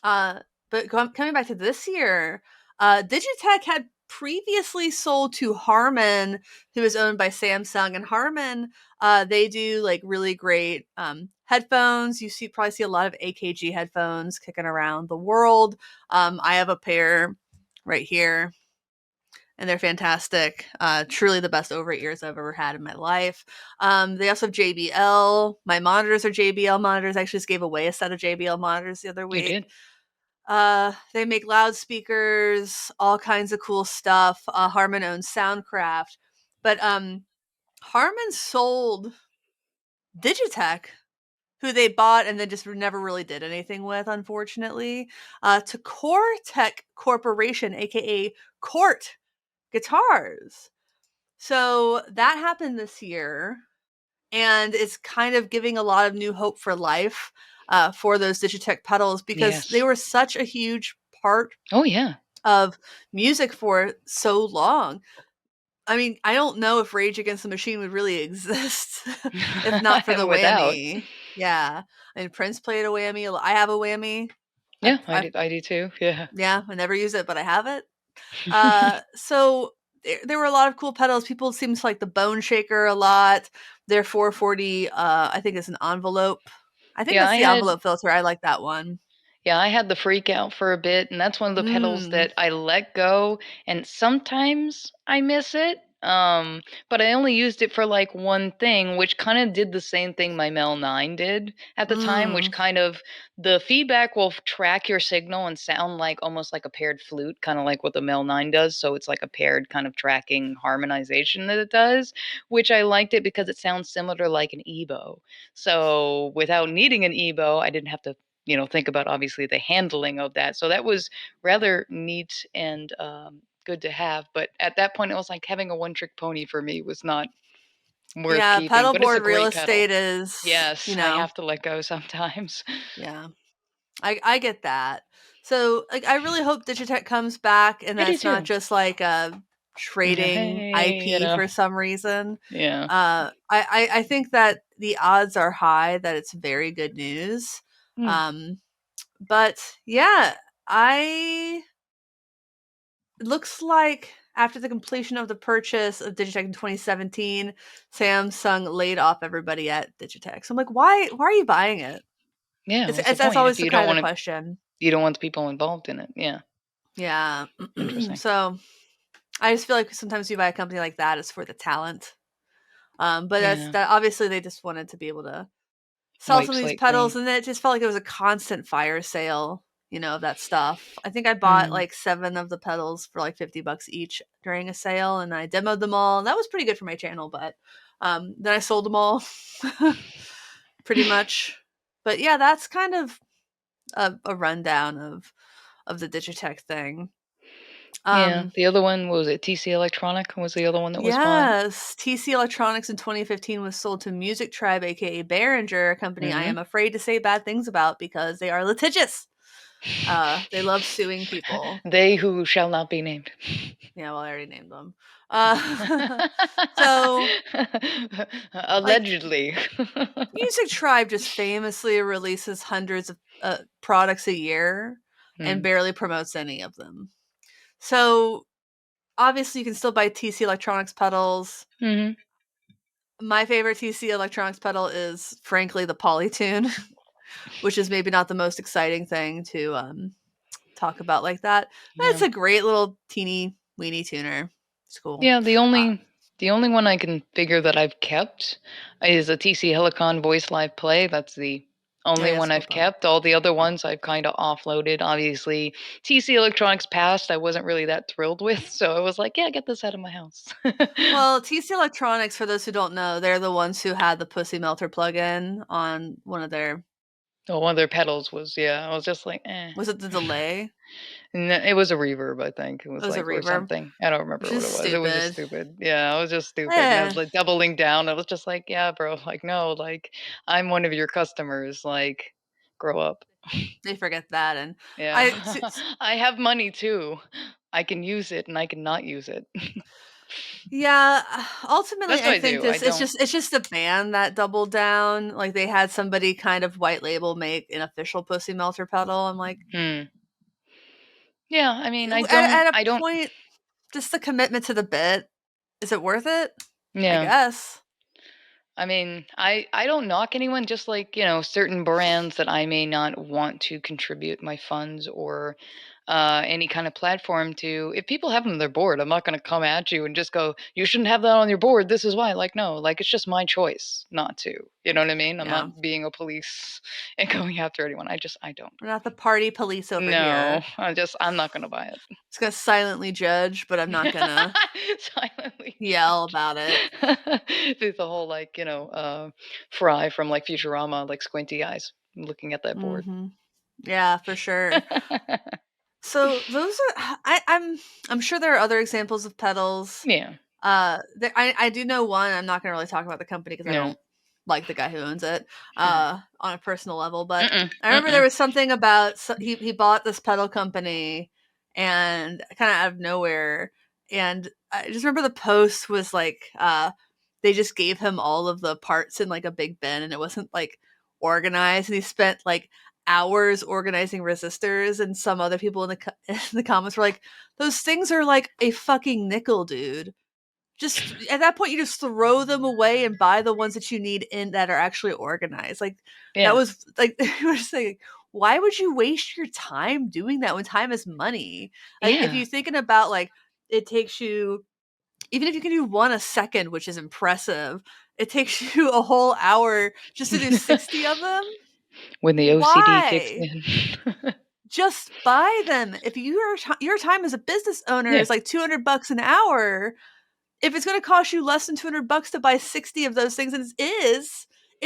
Uh, but coming back to this year, Digitech had previously sold to Harman, who is owned by Samsung, and Harman, they do like really great headphones. Probably see a lot of AKG headphones kicking around the world. I have a pair right here and they're fantastic. Truly the best over ears I've ever had in my life. They also have JBL. My monitors are JBL monitors. I actually just gave away a set of JBL monitors the other You week. did. They make loudspeakers, all kinds of cool stuff. Harman owns Soundcraft, but Harman sold Digitech, who they bought and then just never really did anything with, unfortunately, to Core Tech Corporation, aka Court Guitars. So that happened this year, and it's kind of giving a lot of new hope for life for those Digitech pedals because they Yes. were such a huge part Oh yeah. of music for so long. I mean, I don't know if Rage Against the Machine would really exist if not for the Without. whammy. Yeah, and Prince played a whammy. I have a whammy. Yeah, I I did. I do too. Yeah. yeah, I never use it, but I have it. So there were a lot of cool pedals. People seem to like the Bone Shaker a lot. Their 440, I think it's an envelope. I think Yeah, that's I the had envelope filter. I like that one. Yeah, I had the freak out for a bit, and that's one of the pedals Mm. that I let go, and sometimes I miss it. But I only used it for like one thing, which kind of did the same thing my Mel 9 did at the time, which Mm. kind of the feedback will track your signal and sound like almost like a paired flute, kind of like what the Mel 9 does. So it's like a paired kind of tracking harmonization that it does, which I liked it because it sounds similar to like an EBO. So without needing an EBO, I didn't have to think about obviously the handling of that. So that was rather neat and good to have. But at that point, it was like having a one trick pony for me was not worth Yeah, keeping, but it's a paddleboard real great pedal. estate is, Yes, I have to let go sometimes. yeah. I get that. So, like, I really hope Digitech comes back and I do that's not too. just like a trading Hey, IP for some reason. yeah. I think that the odds are high that it's very good news. Hmm. Um, but yeah, I it looks like after the completion of the purchase of Digitech in 2017, Samsung laid off everybody at Digitech. So I'm like, why are you buying it? Yeah, It's what's the it's that's point always if the you don't kind of want the to? question. You don't want the people involved in it. Yeah, Yeah. interesting. So I just feel like sometimes you buy a company like that is for the talent. But that's Yeah, that obviously they just wanted to be able to sell wipe some of these slate pedals, clean. and it just felt like it was a constant fire sale, of that stuff. I think I bought Hmm. like 7 of the pedals for like $50 each during a sale, and I demoed them all, and that was pretty good for my channel, but then I sold them all pretty much. But yeah, that's kind of a rundown of the Digitech thing. Yeah, Um the other one what was it? TC Electronic was the other one that was bought. Yes, TC Electronics in 2015 was sold to Music Tribe, aka Behringer, a company I Hmm. am afraid to say bad things about because they are litigious. They love suing people. They who shall not be named. Yeah, well, I already named them. So, like, Allegedly. Music Tribe just famously releases hundreds of products a year and Hmm. barely promotes any of them. So, obviously, you can still buy TC Electronics pedals. Hmm. My favorite TC Electronics pedal is, frankly, the Polytune, which is maybe not the most exciting thing to talk about like that. But it's Yeah. a great little teeny weeny tuner. It's cool. Yeah, Uh, the only one I can figure that I've kept is a TC Helicon Voice Live Play. That's the oh only yeah, one it's cool I've though. kept. All the other ones I've kind of offloaded. Obviously, TC Electronics Past I wasn't really that thrilled with, so I was like, yeah, get this out of my house. Well, TC Electronics, for those who don't know, they're the ones who had the Pussy Melter plugin on one of their. Oh, one of their pedals was yeah. I was just like, eh. Was it the delay? And it was a reverb, I think. It It was was a like or reverb, something. I don't which remember what is it was. It was just stupid. stupid. Yeah, it was just stupid. And I was Eh, like doubling down. I was just like, yeah, bro. Like, no, like I'm one of your customers. Like, grow up. they forget that, and I. Yeah. I have money too. I can use it and I can not use it. Yeah, ultimately, That's what I I think do. I this it's don't just the band that doubled down. Like they had somebody kind of white label make an official Pussy Melter pedal. I'm like, hmm. Yeah, I mean, at a I don't point, just the commitment to the bit, is it worth it? I yeah. guess. I mean, I don't knock anyone, just like, certain brands that I may not want to contribute my funds or any kind of platform to. If people have them on their board, I'm not going to come at you and just go, you shouldn't have that on your board. This is why. Like, no, like, it's just my choice not to. You know what I mean? I'm Yeah, not being a police and going after anyone. I don't. we're not the party police over No, here. I'm not going to buy it. Just gonna silently judge, but I'm not gonna Silently yell judge. about it. There's the whole like, Fry from like Futurama, like squinty eyes looking at that board. Hmm. Yeah, for sure. So those are I'm sure there are other examples of pedals. Yeah. I do know one. I'm not gonna really talk about the company because I No. don't like the guy who owns it on a personal level. But Mm-mm. I remember there Mm-mm. was something about he bought this pedal company and kind of out of nowhere. And I just remember the post was like they just gave him all of the parts in like a big bin, and it wasn't like organized. And he spent like hours organizing resistors, and some other people in in the comments were like, "Those things are like a fucking nickel, dude." Just at that point, you just throw them away and buy the ones that you need in that are actually organized. Like that Yeah. was like we were saying, why would you waste your time doing that when time is money? Like if Yeah. you're thinking about like it takes you, even if you can do one a second, which is impressive, it takes you a whole hour just to do 60 of them. When the OCD kicks Why? in. Just buy them. If your time as a business owner Yeah. is like $200 an hour, if it's going to cost you less than $200 to buy 60 of those things, and it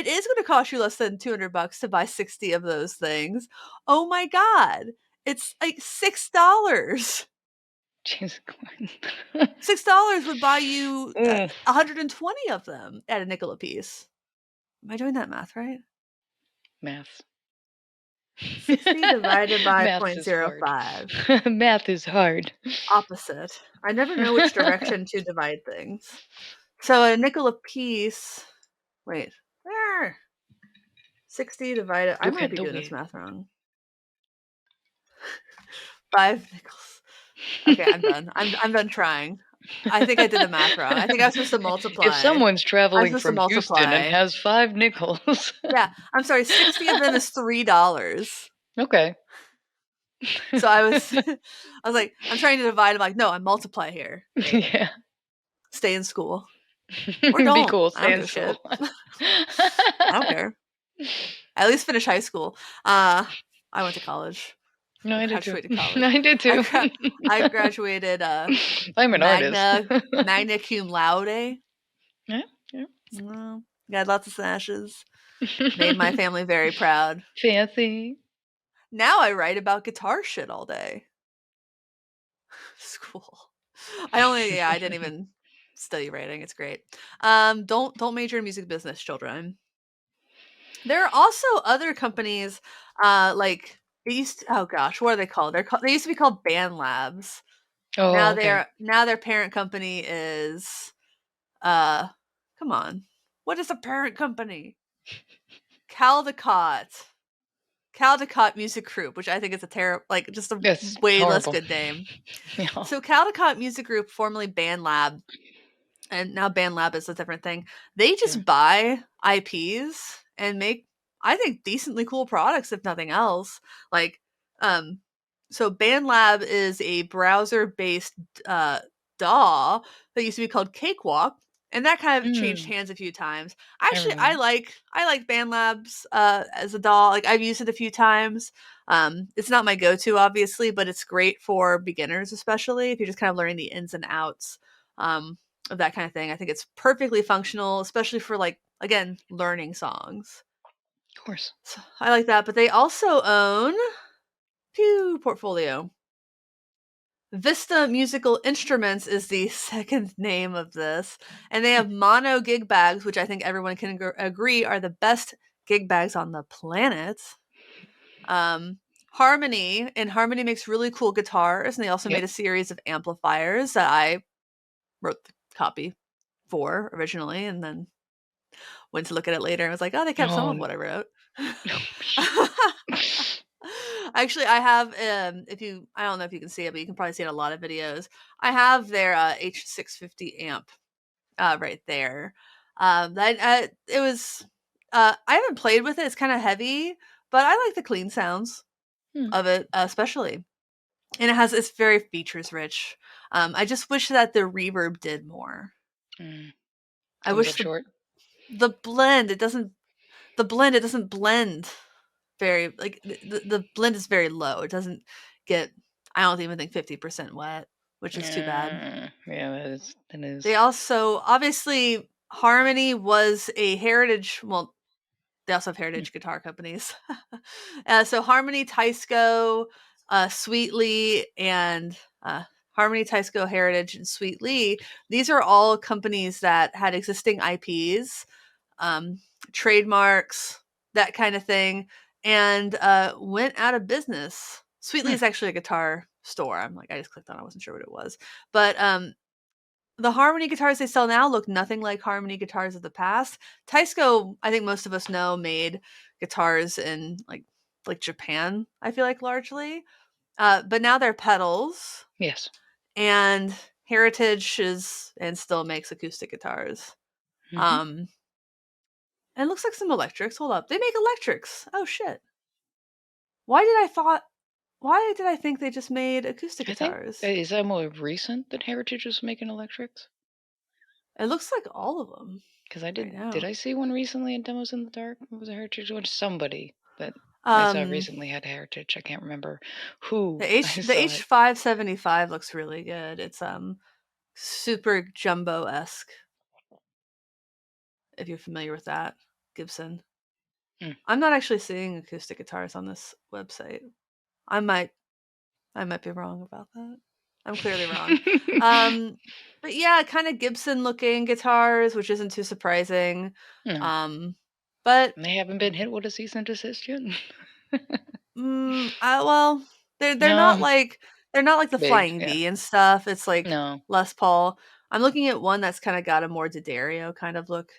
is going to cost you less than $200 to buy 60 of those things. Oh my god. It's like $6. Jesus $6 would buy you Mm, 120 of them at a nickel a piece. Am I doing that math right? math. 60 divided by Math is hard. 0.05. Math is hard. Opposite. I never know which direction to divide things. So a nickel a piece. Wait. There. 60 divided. I might be Depende doing this way. math wrong. 5 nickels. Okay, I'm done. I'm done trying. I think I did the math wrong. I think I was supposed to If multiply. someone's I was traveling supposed to from Houston and multiply. has 5 nickels. Yeah, I'm sorry. 60 of them is $3. Okay. So I was, I was like, I'm trying to divide. I'm like, no, I multiply here. Okay, Yeah. stay in school or Be don't. cool, I stay don't in give a school. shit. I don't care. At least finish high school. I went to college. No, I I did too. graduated college. I did I too. gra- I graduated I'm an artist. magna cum laude. Yeah, yeah. Well, got lots of smashes. Made my family very proud. Fancy. Now I write about guitar shit all day. School. I didn't even study writing. It's great. Don't major in music business, children. There are also other companies, like oh gosh, what are they called? They used to be called Band Labs. Oh, okay. Now their parent company is uh come on. What is a parent company? Caldecott. Caldecott Music Group, which I think is a terrible, like, just a That's way less horrible. good name. Yeah. So Caldecott Music Group, formerly Band Lab, and now BandLab is a different thing. They Yeah. just buy IPs and make, I think, decently cool products, if nothing else. Like, um, so BandLab is a browser-based uh, DAW that used to be called Cakewalk, and that kind of changed Mm, hands a few times. I Actually, remember that. I like BandLabs as a DAW. Like, I've used it a few times. It's not my go-to, obviously, but it's great for beginners, especially if you're just kind of learning the ins and outs. Um, of that kind of thing. I think it's perfectly functional, especially for, like, again, learning songs. Of course. So I like that. But they also own Pew Portfolio. Vista Musical Instruments is the second name of this, and they have mono gig bags, which I think everyone can agree are the best gig bags on the planet. Harmony, and Harmony makes really cool guitars, and they also made Yep. a series of amplifiers that I wrote the copy for originally, and then went to look at it later and was like, oh, they kept some Oh, of what I wrote. no. Actually, I have, if you, I don't know if you can see it, but you can probably see it in a lot of videos. I have their H650 amp right there. It was, I haven't played with it. It's kind of heavy, but I like the clean sounds Hmm. of it, especially. And it's very features rich. I just wish that the reverb did more. Mm. I Comes wish up short. the blend, it doesn't blend very, like, the blend is very low. It doesn't get, I don't even think 50% wet, which is too bad. Yeah, that is. That They is. also, obviously, Harmony was a heritage, well, they also have Hmm. heritage guitar companies. So Harmony, Teisco, Sweetly, and Harmony, Teisco, Heritage, and Sweetly. These are all companies that had existing IPs, um, trademarks, that kind of thing, and went out of business. Sweetly Hmm. is actually a guitar store. I'm like, I just clicked on it, I wasn't sure what it was. But the Harmony guitars they sell now look nothing like Harmony guitars of the past. Teisco, I think most of us know, made guitars in, like Japan, I feel like, largely. But now they're pedals, Yes. and Heritage is and still makes acoustic guitars. Hmm. Um, and it looks like some electrics. Hold up. They make electrics. Oh shit. Why did I thought why did I think they just made acoustic I think guitars? is that more recent that Heritage is making electrics? It looks like all of them Because I right did now. I see one recently in Demos in the Dark? Was it Heritage one? Somebody that I saw Um recently had Heritage. I can't remember who I the saw it. H575 looks really good. It's super jumbo-esque, if you're familiar with that. Gibson. Mm. I'm not actually seeing acoustic guitars on this website. I might I might be wrong about that. I'm clearly wrong. Um, but yeah, kind of Gibson looking guitars, which isn't too surprising. No. Um, but They haven't been hit with a cease and desist yet? well, they're not No. like the Big, Flying yeah. V and stuff. It's like No. Les Paul. I'm looking at one that's kind of got a more D'Addario kind of look.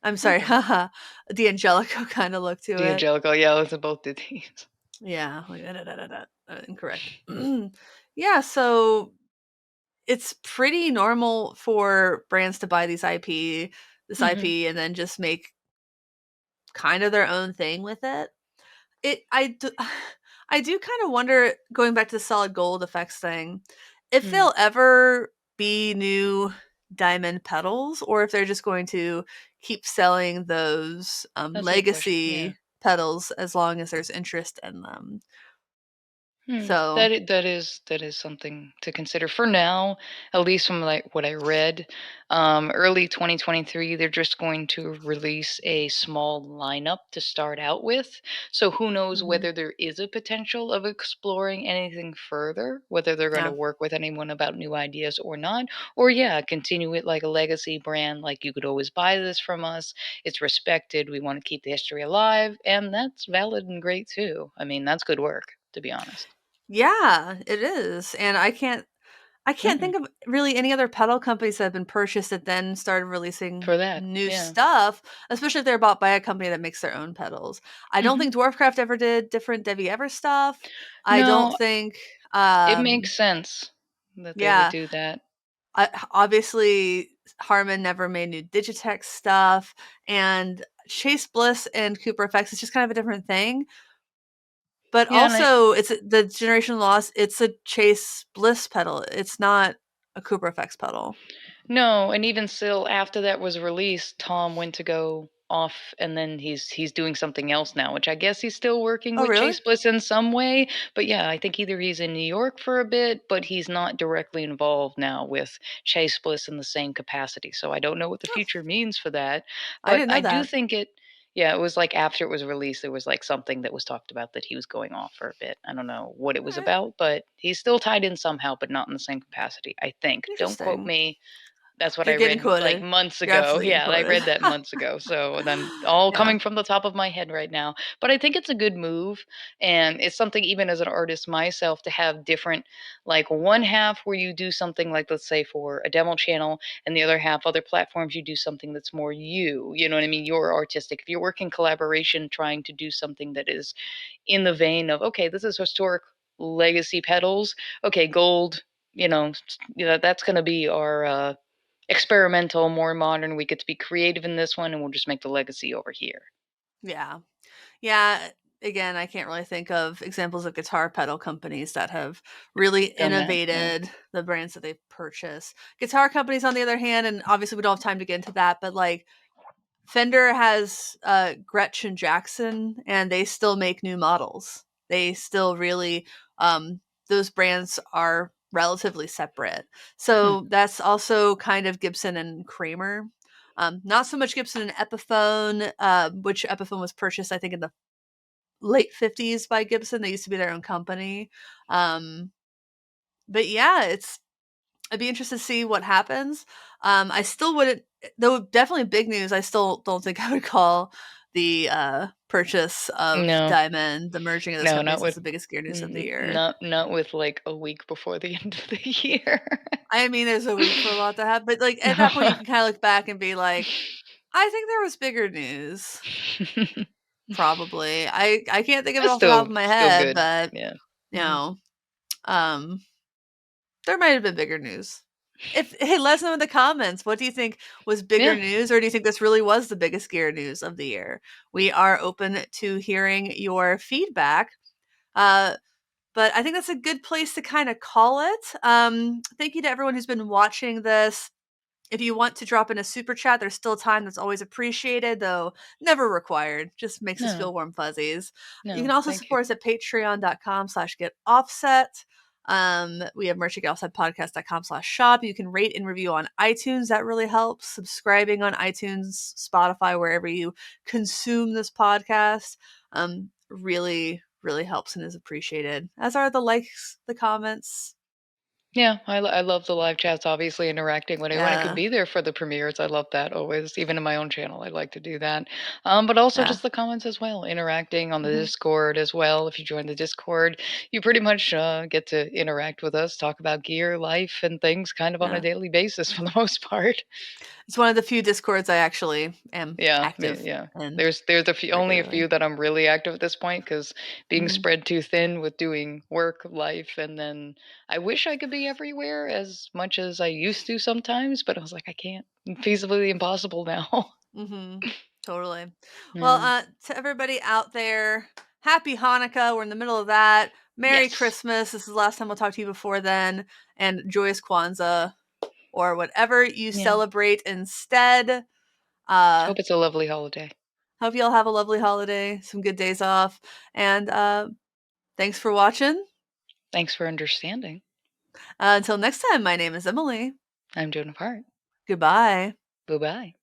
I'm sorry, Okay. haha, D'Angelico kind of look to The it. Angelical, yeah, those are both did these. Yeah, like incorrect. Yeah, so it's pretty normal for brands to buy this Mhm. IP, and then just make kind of their own thing with it. It I do, I do kind of wonder, going back to the solid gold effects thing, if Mm. there'll ever be new diamond pedals, or if they're just going to keep selling those That's a good question, yeah. legacy pedals as long as there's interest in them. Hmm. So, That is something to consider for now, at least from like what I read. Early 2023, they're just going to release a small lineup to start out with. So who knows mhm, whether there is a potential of exploring anything further, whether they're going to yeah. work with anyone about new ideas or not, or yeah, continue it like a legacy brand. Like you could always buy this from us. It's respected. We want to keep the history alive, and that's valid and great too. I mean, that's good work, to be honest. Yeah, it is, and I can't Mm-mm. think of really any other pedal companies that have been purchased that then started releasing For that, new yeah. stuff, especially if they're bought by a company that makes their own pedals. I don't Mhm. think Dwarfcraft ever did different Debbie Ever stuff. I don't No, think, it makes sense that they would yeah, do that. obviously Harman never made new Digitech stuff, and Chase Bliss and Cooper Effects is just kind of a different thing. But Yeah, and I also, it's the Generation Loss. It's a Chase Bliss pedal. It's not a Cooper Effects pedal. no, and even still after that was released, Tom went to go off and then he's doing something else now, which I guess he's still working Oh, with really? Chase Bliss in some way. But yeah, I think either he's in New York for a bit, but he's not directly involved now with Chase Bliss in the same capacity. So I don't know what the Oh, future means for that. I But didn't know I do that. think it yeah, it was like after it was released, there was like something that was talked about that he was going off for a bit. I don't know what it All was right. about, but he's still tied in somehow, but not in the same capacity, I think. Don't quote Interesting. me. That's what You're I getting read like quoted. months You're ago. absolutely getting Yeah, I quoted. read that months ago. So then all Yeah. coming from the top of my head right now. But I think it's a good move. And it's something, even as an artist myself, to have different, like one half where you do something like, let's say, for a demo channel, and the other half, other platforms, you do something that's more you. You know what I mean? You're artistic. If you work in collaboration, trying to do something that is in the vein of, okay, this is historic legacy pedals. Okay, gold. That's going to be our experimental, more modern. We get to be creative in this one, and we'll just make the legacy over here. Yeah. Yeah. Again, I can't really think of examples of guitar pedal companies that have really Done that, yeah. innovated the brands that they've purchased. Guitar companies, on the other hand, and obviously we don't have time to get into that, but like Fender has Gretchen Jackson, and they still make new models. They still really, those brands are relatively separate. Hmm. So that's also kind of Gibson and Kramer. Not so much Gibson and Epiphone, which Epiphone was purchased, I think, in the late 50s by Gibson. They used to be their own company. Um, but yeah, I'd be interested to see what happens. I still wouldn't, though definitely big news. I still don't think I would call the purchase of No, Diamond, the merging of those no, not companies, as with the biggest gear news of the n- year. not with like a week before the end of the year. I mean, there's a week for a lot to happen, but like at that point, you can kind of look back and be like, I think there was bigger news. Probably. I can't think of it That's off the top of my still head, good. but Yeah. you Mhm. know, um, there might have been bigger news. If Hey, let us know in the comments. What do you think was bigger Yeah. news, or do you think this really was the biggest gear news of the year? We are open to hearing your feedback. Uh, but I think that's a good place to kind of call it. Thank you to everyone who's been watching this. If you want to drop in a super chat, there's still time. That's always appreciated, though never required. Just makes us No. feel warm fuzzies. You can No. also Thank you. support us at patreon.com/getoffset. We have merch at getoffsetpodcast.com/shop. You can rate and review on iTunes. That really helps. Subscribing on iTunes, Spotify, wherever you consume this podcast, really, really helps and is appreciated. As are the likes, the comments, Yeah, I love the live chats, obviously interacting when anyone can Yeah. be there for the premieres. I love that always, even in my own channel, I like to do that. But also Yeah. just the comments as well, interacting on the Mhm. Discord as well. If you join the Discord, you pretty much get to interact with us, talk about gear, life, and things kind of on a Yeah. daily basis for the most part. It's one of the few Discords I actually am Yeah, active yeah. in There's a few, only a regularly. few that I'm really active at this point because being Mhm. spread too thin with doing work, life, and then I wish I could be everywhere as much as I used to sometimes, but I was like, I can't. Feasibly impossible now. Mhm. Totally. Well, Yeah. to everybody out there, happy Hanukkah. We're in the middle of that. Merry Yes. Christmas. This is the last time we'll talk to you before then. And joyous Kwanzaa or whatever you Yeah. celebrate instead. Uh, Hope it's a lovely holiday. hope you all have a lovely holiday, some good days off. And thanks for watching. Thanks for understanding. Until next time, my name is Emily. I'm Joan of Heart. Goodbye. Bye bye.